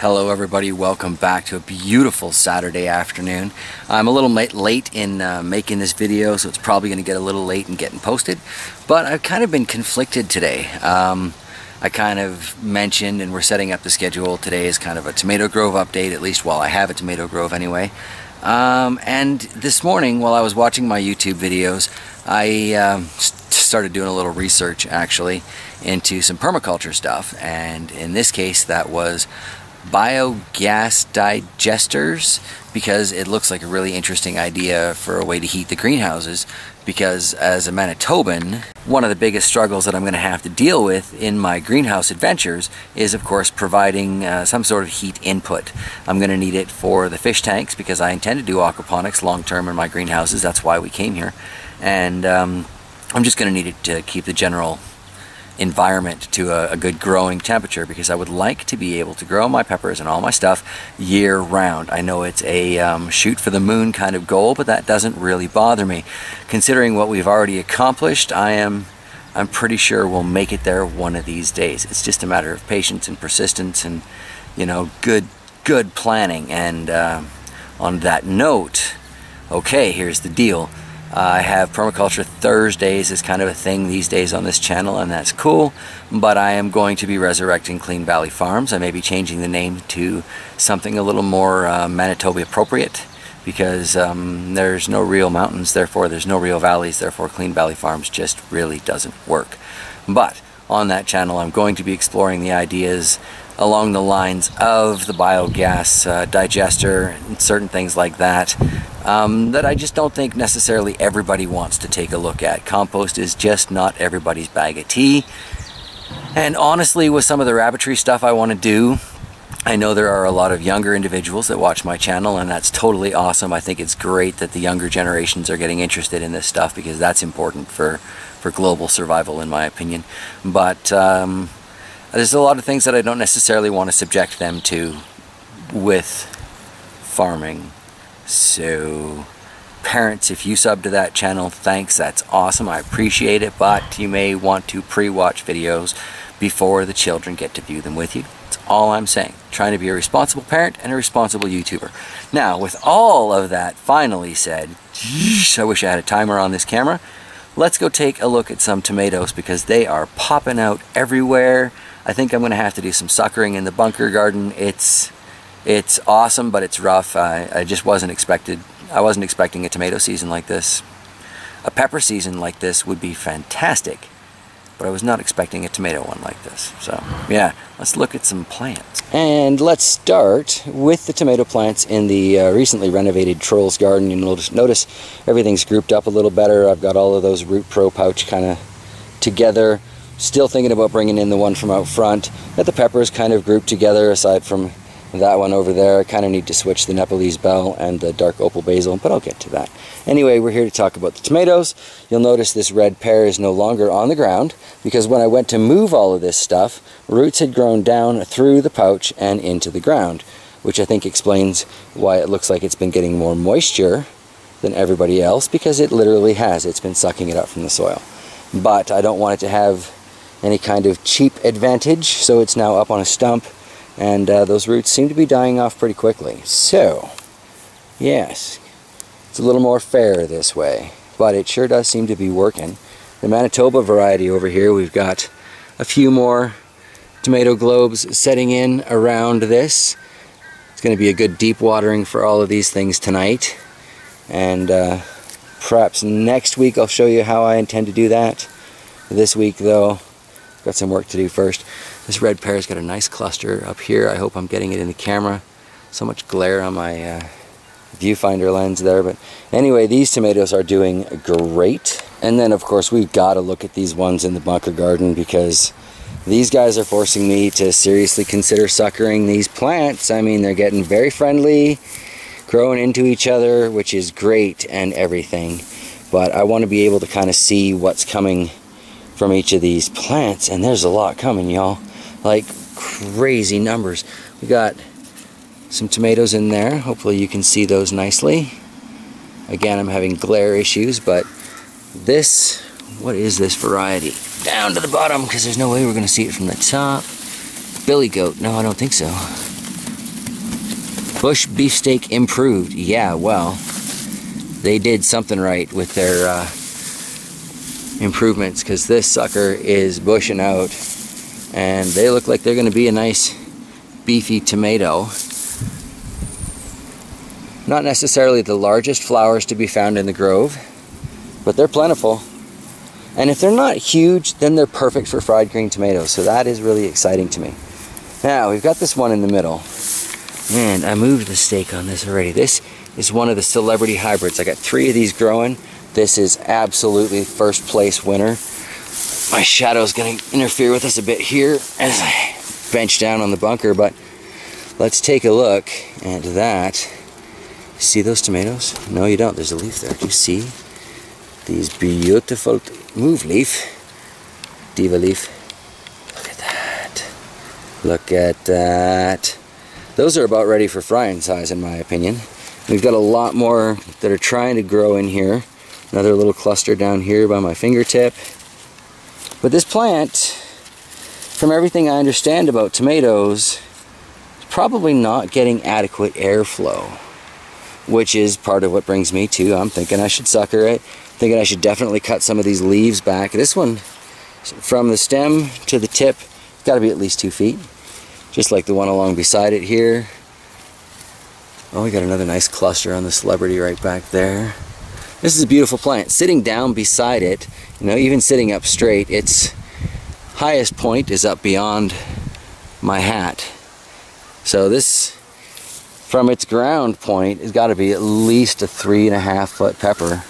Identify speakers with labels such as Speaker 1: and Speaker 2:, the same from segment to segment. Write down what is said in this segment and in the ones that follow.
Speaker 1: Hello everybody, welcome back to a beautiful Saturday afternoon. I'm a little late in making this video, so it's probably going to get a little late in getting posted, but I've kind of been conflicted today. I kind of mentioned, and we're setting up the schedule today as kind of a tomato grove update, at least while I have a tomato grove anyway. And this morning, while I was watching my YouTube videos, I started doing a little research actually into some permaculture stuff, and in this case that was biogas digesters, because it looks like a really interesting idea for a way to heat the greenhouses. Because as a Manitoban, one of the biggest struggles that I'm going to have to deal with in my greenhouse adventures is of course providing some sort of heat input. I'm going to need it for the fish tanks because I intend to do aquaponics long term in my greenhouses. That's why we came here, and I'm just going to need it to keep the general environment to a good growing temperature, because I would like to be able to grow my peppers and all my stuff year round. I know it's a shoot for the moon kind of goal, but that doesn't really bother me. Considering what we've already accomplished, I'm pretty sure we'll make it there one of these days. It's just a matter of patience and persistence and, you know, good planning. And on that note, okay, here's the deal. I have Permaculture Thursdays as kind of a thing these days on this channel, and that's cool, but I am going to be resurrecting Clean Valley Farms. I may be changing the name to something a little more Manitoba appropriate, because there's no real mountains, therefore there's no real valleys, therefore Clean Valley Farms just really doesn't work. But on that channel I'm going to be exploring the ideas along the lines of the biogas digester and certain things like that, that I just don't think necessarily everybody wants to take a look at. Compost is just not everybody's bag of tea. And honestly, with some of the rabbitry stuff I want to do, I know there are a lot of younger individuals that watch my channel, and that's totally awesome. I think it's great that the younger generations are getting interested in this stuff, because that's important for global survival in my opinion. But there's a lot of things that I don't necessarily want to subject them to with farming. So parents, if you sub to that channel, thanks, that's awesome, I appreciate it, but you may want to pre-watch videos before the children get to view them with you. That's all I'm saying. Trying to be a responsible parent and a responsible YouTuber. Now, with all of that finally said, I wish I had a timer on this camera. Let's go take a look at some tomatoes, because they are popping out everywhere. I think I'm going to have to do some suckering in the bunker garden. It's awesome, but it's rough. I just wasn't expecting a tomato season like this. A pepper season like this would be fantastic, but I was not expecting a tomato one like this. So yeah, let's look at some plants. And let's start with the tomato plants in the recently renovated Trolls garden. You notice everything's grouped up a little better. I've got all of those Root Pro pouch kind of together. Still thinking about bringing in the one from out front. Got the peppers kind of grouped together aside from that one over there. I kind of need to switch the Nepalese bell and the dark opal basil, but I'll get to that. Anyway, we're here to talk about the tomatoes. You'll notice this red pear is no longer on the ground, because when I went to move all of this stuff, roots had grown down through the pouch and into the ground, which I think explains why it looks like it's been getting more moisture than everybody else, because it literally has. It's been sucking it up from the soil. But I don't want it to have any kind of cheap advantage, so it's now up on a stump, and those roots seem to be dying off pretty quickly. So yes, it's a little more fair this way, but it sure does seem to be working. The Manitoba variety over here, we've got a few more tomato globes setting in around this. It's going to be a good deep watering for all of these things tonight, and perhaps next week I'll show you how I intend to do that. This week though, got some work to do first. This red pear's got a nice cluster up here. I hope I'm getting it in the camera. So much glare on my viewfinder lens there, but anyway, these tomatoes are doing great. And then of course we've got to look at these ones in the bunker garden, because these guys are forcing me to seriously consider suckering these plants. I mean, they're getting very friendly, growing into each other, which is great and everything, but I want to be able to kind of see what's coming from each of these plants, and there's a lot coming, y'all. Like crazy numbers. We got some tomatoes in there. Hopefully you can see those nicely. Again, I'm having glare issues, but this, what is this variety? Down to the bottom, because there's no way we're going to see it from the top. Billy goat. No, I don't think so. Bush beefsteak improved. Yeah, well, they did something right with their improvements, because this sucker is bushing out and they look like they're going to be a nice beefy tomato. Not necessarily the largest flowers to be found in the grove, but they're plentiful. And if they're not huge, then they're perfect for fried green tomatoes, so that is really exciting to me. Now, we've got this one in the middle, and I moved the stake on this already. This is one of the celebrity hybrids. I got 3 of these growing. This is absolutely first place winner. My shadow is going to interfere with us a bit here as I bench down on the bunker, but let's take a look at that. See those tomatoes? No, you don't. There's a leaf there. Do you see these beautiful... Move, leaf. Diva leaf. Look at that. Look at that. Those are about ready for frying size, in my opinion. We've got a lot more that are trying to grow in here. Another little cluster down here by my fingertip. But this plant, from everything I understand about tomatoes, is probably not getting adequate airflow, which is part of what brings me to, I'm thinking I should sucker it. Thinking I should definitely cut some of these leaves back. This one, from the stem to the tip, got to be at least 2 feet. Just like the one along beside it here. Oh, we got another nice cluster on the celebrity right back there. This is a beautiful plant. Sitting down beside it, you know, even sitting up straight, its highest point is up beyond my hat. So this, from its ground point, has got to be at least a 3.5 foot pepper.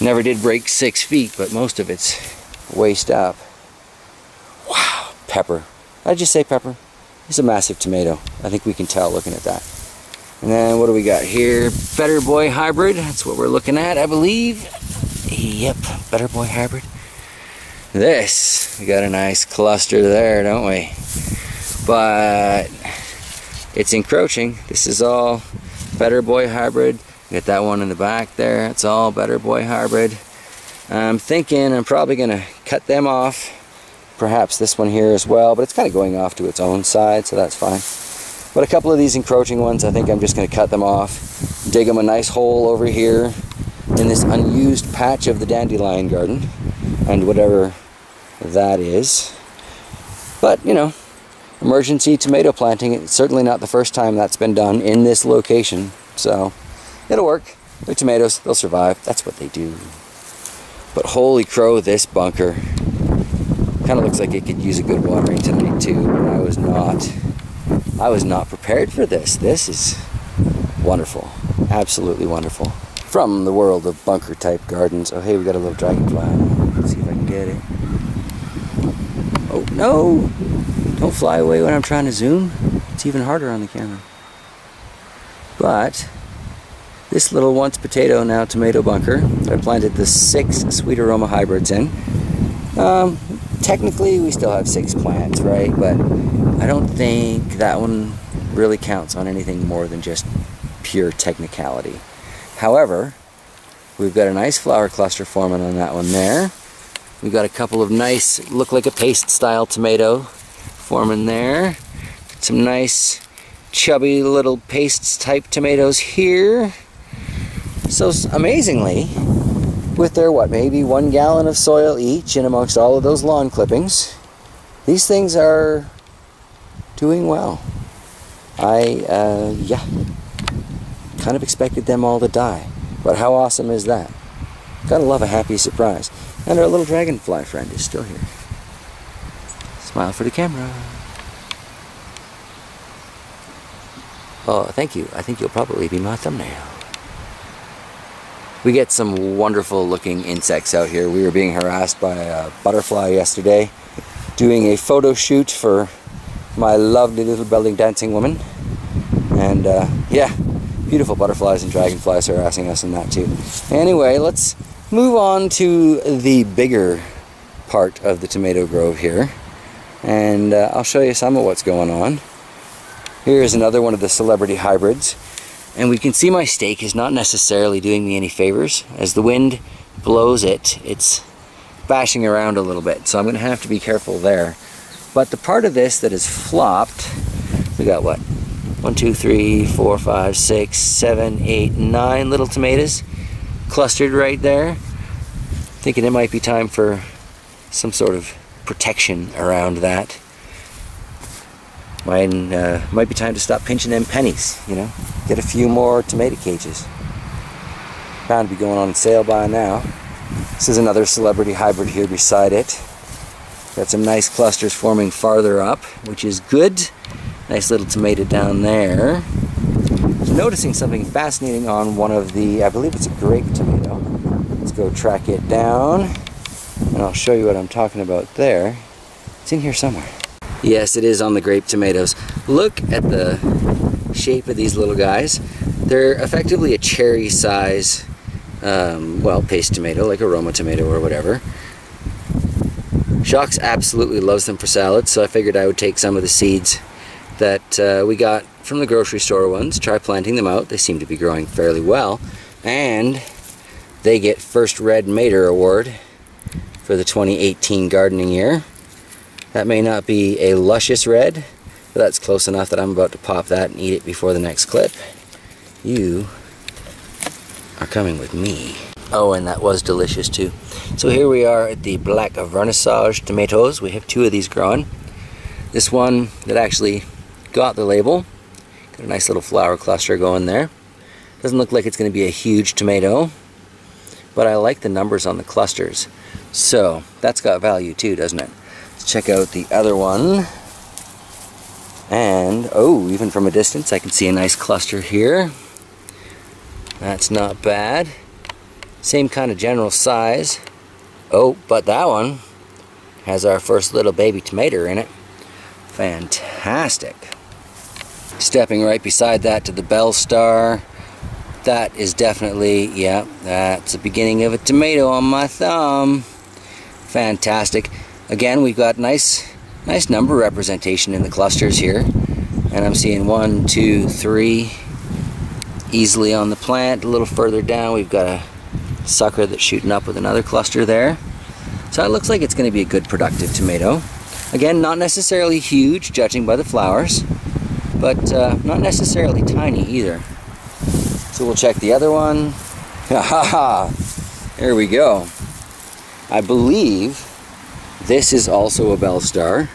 Speaker 1: Never did break 6 feet, but most of it's waist up. Wow, pepper. Did I just say pepper? It's a massive tomato. I think we can tell looking at that. And then what do we got here? Better Boy Hybrid. That's what we're looking at, I believe. Yep, Better Boy Hybrid. This, we got a nice cluster there, don't we? But it's encroaching. This is all Better Boy Hybrid. Get that one in the back there. It's all Better Boy Hybrid. I'm thinking I'm probably going to cut them off. Perhaps this one here as well, but it's kind of going off to its own side, so that's fine. But a couple of these encroaching ones, I think I'm just going to cut them off. Dig them a nice hole over here in this unused patch of the dandelion garden. And whatever that is. But, you know, emergency tomato planting, it's certainly not the first time that's been done in this location. So... it'll work. They're tomatoes. They'll survive. That's what they do. But holy crow, this bunker kind of looks like it could use a good watering tonight too. And I was not prepared for this. This is wonderful. Absolutely wonderful. From the world of bunker type gardens. Oh hey, we got a little dragonfly. Let's see if I can get it. Oh no! Don't fly away when I'm trying to zoom. It's even harder on the camera. But this little once potato, now tomato bunker that I planted the 6 sweet aroma hybrids in. Technically we still have 6 plants, right? But I don't think that one really counts on anything more than just pure technicality. However, we've got a nice flower cluster forming on that one there. We've got a couple of nice, look like a paste style tomato forming there. Some nice chubby little paste type tomatoes here. So amazingly, with their what, maybe 1 gallon of soil each in amongst all of those lawn clippings, these things are doing well. Yeah, kind of expected them all to die, but how awesome is that? Gotta love a happy surprise. And our little dragonfly friend is still here. Smile for the camera. Oh, thank you. I think you'll probably be my thumbnail. We get some wonderful looking insects out here. We were being harassed by a butterfly yesterday, doing a photo shoot for my lovely little belly dancing woman. And yeah, beautiful butterflies and dragonflies harassing us in that too. Anyway, let's move on to the bigger part of the tomato grove here. And I'll show you some of what's going on. Here's another one of the celebrity hybrids. And we can see my stake is not necessarily doing me any favors. As the wind blows it, it's bashing around a little bit. So I'm going to have to be careful there. But the part of this that is flopped, we got what, 1, 2, 3, 4, 5, 6, 7, 8, 9 little tomatoes clustered right there. Thinking it might be time for some sort of protection around that. Might be time to stop pinching them pennies, you know. Get a few more tomato cages. Bound to be going on sale by now. This is another celebrity hybrid here beside it. Got some nice clusters forming farther up, which is good. Nice little tomato down there. Noticing something fascinating on one of the, I believe it's a grape tomato. Let's go track it down, and I'll show you what I'm talking about there. It's in here somewhere. Yes, it is on the grape tomatoes. Look at the shape of these little guys. They're effectively a cherry size, well, paste tomato, like a Roma tomato or whatever. Jacques absolutely loves them for salads, so I figured I would take some of the seeds that we got from the grocery store ones, try planting them out. They seem to be growing fairly well, and they get first Red Mater Award for the 2018 gardening year. That may not be a luscious red, but that's close enough that I'm about to pop that and eat it before the next clip. You are coming with me. Oh, and that was delicious too. So here we are at the Black Vernissage tomatoes. We have 2 of these growing. This one that actually got the label. Got a nice little flower cluster going there. Doesn't look like it's going to be a huge tomato, but I like the numbers on the clusters. So that's got value too, doesn't it? Let's check out the other one. And, oh, even from a distance I can see a nice cluster here. That's not bad. Same kind of general size. Oh, but that one has our first little baby tomato in it. Fantastic. Stepping right beside that to the Bell Star. That is definitely, yeah, that's the beginning of a tomato on my thumb. Fantastic. Again, we've got nice number representation in the clusters here. And I'm seeing 1, 2, 3 easily on the plant. A little further down, we've got a sucker that's shooting up with another cluster there. So it looks like it's going to be a good productive tomato. Again, not necessarily huge, judging by the flowers, but not necessarily tiny either. So we'll check the other one. Ha ha ha! There we go. I believe this is also a Bell Star.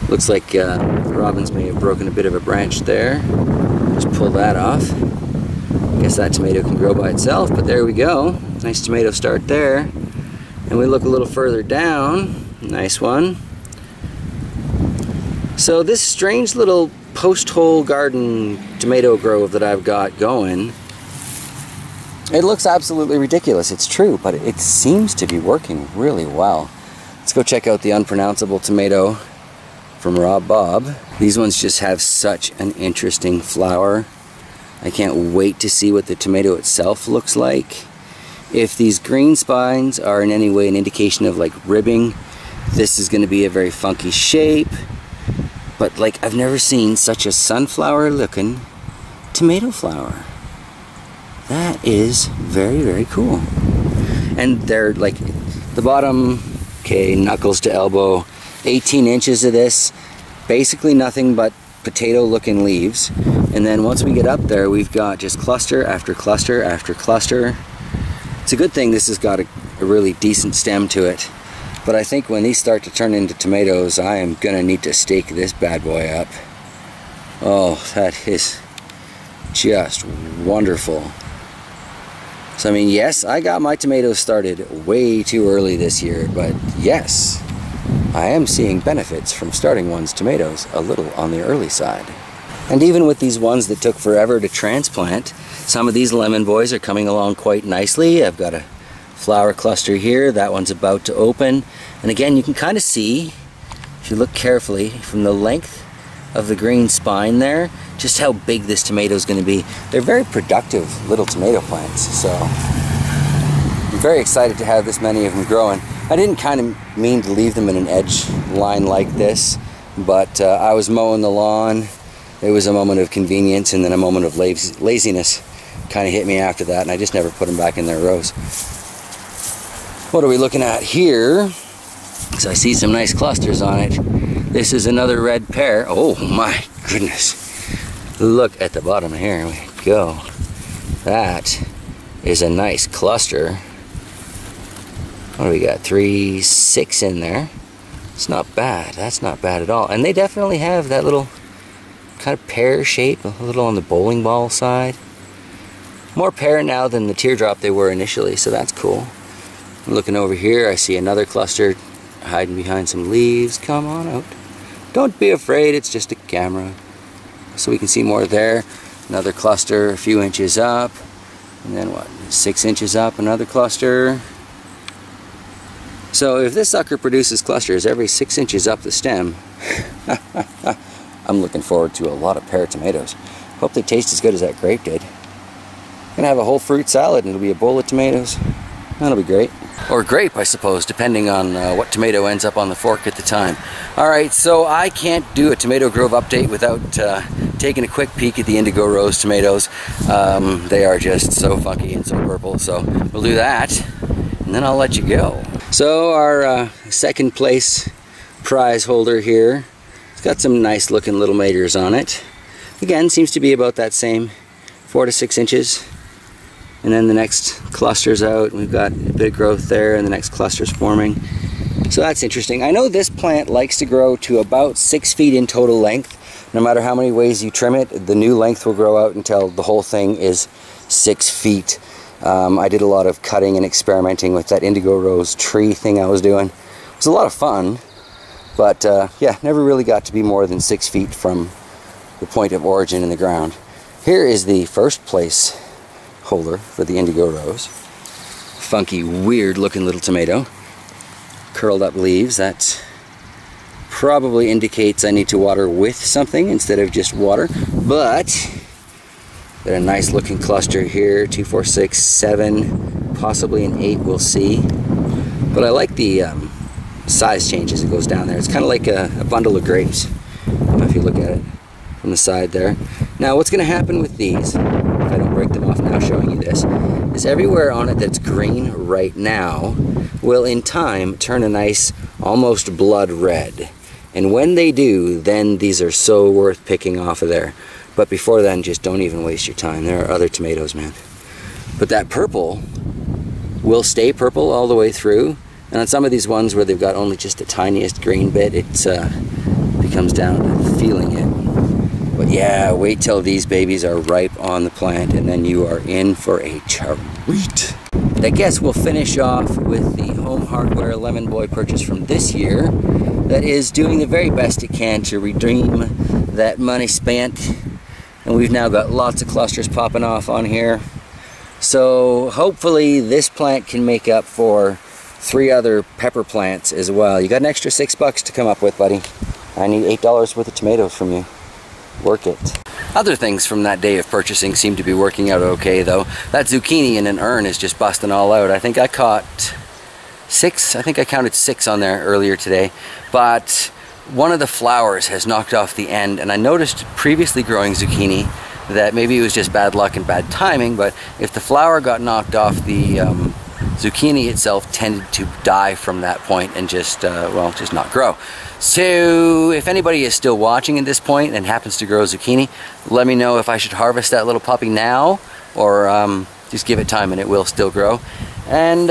Speaker 1: Looks like robins may have broken a bit of a branch there. Just pull that off. Guess that tomato can grow by itself, but there we go. Nice tomato start there. And we look a little further down. Nice one. So this strange little post-hole garden tomato grove that I've got going, it looks absolutely ridiculous. It's true, but it seems to be working really well. Let's go check out the unpronounceable tomato from Rob Bob. These ones just have such an interesting flower. I can't wait to see what the tomato itself looks like. If these green spines are in any way an indication of like ribbing, this is going to be a very funky shape. But like, I've never seen such a sunflower looking tomato flower. That is very, very cool. And they're like the bottom, okay, knuckles to elbow, 18 inches of this, basically nothing but potato looking leaves. And then once we get up there, we've got just cluster after cluster after cluster. It's a good thing this has got a really decent stem to it. But I think when these start to turn into tomatoes, I am gonna need to stake this bad boy up. Oh, that is just wonderful. So I mean, yes, I got my tomatoes started way too early this year, but yes, I am seeing benefits from starting one's tomatoes a little on the early side. And even with these ones that took forever to transplant, some of these lemon boys are coming along quite nicely. I've got a flower cluster here, that one's about to open. And again, you can kind of see, if you look carefully, from the length of the green spine there, just how big this tomato is going to be. They're very productive little tomato plants, so I'm very excited to have this many of them growing. I didn't kind of mean to leave them in an edge line like this, but I was mowing the lawn. It was a moment of convenience, and then a moment of laziness kind of hit me after that, and I just never put them back in their rows. What are we looking at here? So I see some nice clusters on it. This is another red pear. Oh my goodness. Look at the bottom here. We go. That is a nice cluster. What do we got? 3, 6 in there. It's not bad. That's not bad at all. And they definitely have that little kind of pear shape, a little on the bowling ball side. More pear now than the teardrop they were initially, so that's cool. Looking over here, I see another cluster hiding behind some leaves. Come on out. Don't be afraid, it's just a camera. So we can see more there. Another cluster a few inches up. And then what, 6 inches up, another cluster. So if this sucker produces clusters every 6 inches up the stem, I'm looking forward to a lot of pear tomatoes. Hope they taste as good as that grape did. Gonna have a whole fruit salad and it'll be a bowl of tomatoes. That'll be great. Or grape, I suppose, depending on what tomato ends up on the fork at the time. Alright, so I can't do a Tomato Grove update without taking a quick peek at the Indigo Rose tomatoes. They are just so funky and so purple, so we'll do that, and then I'll let you go. So our second place prize holder here, it's got some nice looking little maters on it. Again, seems to be about that same 4 to 6 inches. And then the next cluster's out. We've got a bit of growth there, and the next cluster's forming. So that's interesting. I know this plant likes to grow to about 6 feet in total length. No matter how many ways you trim it, the new length will grow out until the whole thing is 6 feet. I did a lot of cutting and experimenting with that Indigo Rose tree thing I was doing. It was a lot of fun, but yeah, never really got to be more than 6 feet from the point of origin in the ground. Here is the first place holder for the Indigo Rose. Funky, weird looking little tomato. Curled up leaves. That probably indicates I need to water with something instead of just water. But got a nice looking cluster here. 2, 4, 6, 7, possibly an 8, we'll see. But I like the size change as it goes down there. It's kind of like a bundle of grapes, if you look at it from the side there. Now what's going to happen with these, if I don't break them off now showing you this, is everywhere on it that's green right now will in time turn a nice almost blood red. And when they do, then these are so worth picking off of there. But before then, just don't even waste your time. There are other tomatoes, man. But that purple will stay purple all the way through. And on some of these ones where they've got only just the tiniest green bit, it becomes down to feeling it. But yeah, wait till these babies are ripe on the plant and then you are in for a treat. I guess we'll finish off with the Home Hardware Lemon Boy purchase from this year that is doing the very best it can to redeem that money spent. And we've now got lots of clusters popping off on here. So hopefully this plant can make up for 3 other pepper plants as well. You got an extra $6 to come up with, buddy. I need $8 worth of tomatoes from you. Work it. Other things from that day of purchasing seem to be working out okay though. That zucchini in an urn is just busting all out. I think I caught 6, I think I counted 6 on there earlier today. But one of the flowers has knocked off the end, and I noticed previously growing zucchini that maybe it was just bad luck and bad timing, but if the flower got knocked off, the zucchini itself tended to die from that point and just, well, just not grow. So if anybody is still watching at this point and happens to grow zucchini, let me know if I should harvest that little puppy now or just give it time and it will still grow. And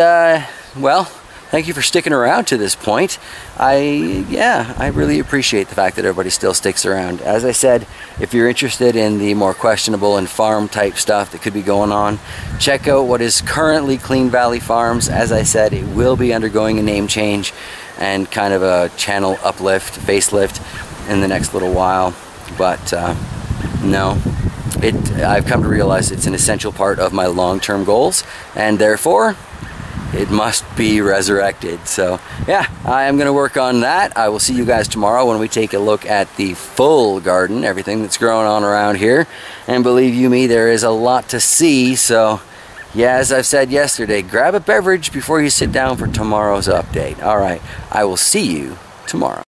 Speaker 1: well, thank you for sticking around to this point. I really appreciate the fact that everybody still sticks around. As I said, if you're interested in the more questionable and farm type stuff that could be going on, check out what is currently Clean Valley Farms. As I said, it will be undergoing a name change and kind of a channel uplift, facelift in the next little while. But no, I've come to realize it's an essential part of my long-term goals, and therefore it must be resurrected. So yeah, I am going to work on that. I will see you guys tomorrow when we take a look at the full garden, everything that's growing on around here. And believe you me, there is a lot to see. So yeah, as I've said yesterday, grab a beverage before you sit down for tomorrow's update. All right, I will see you tomorrow.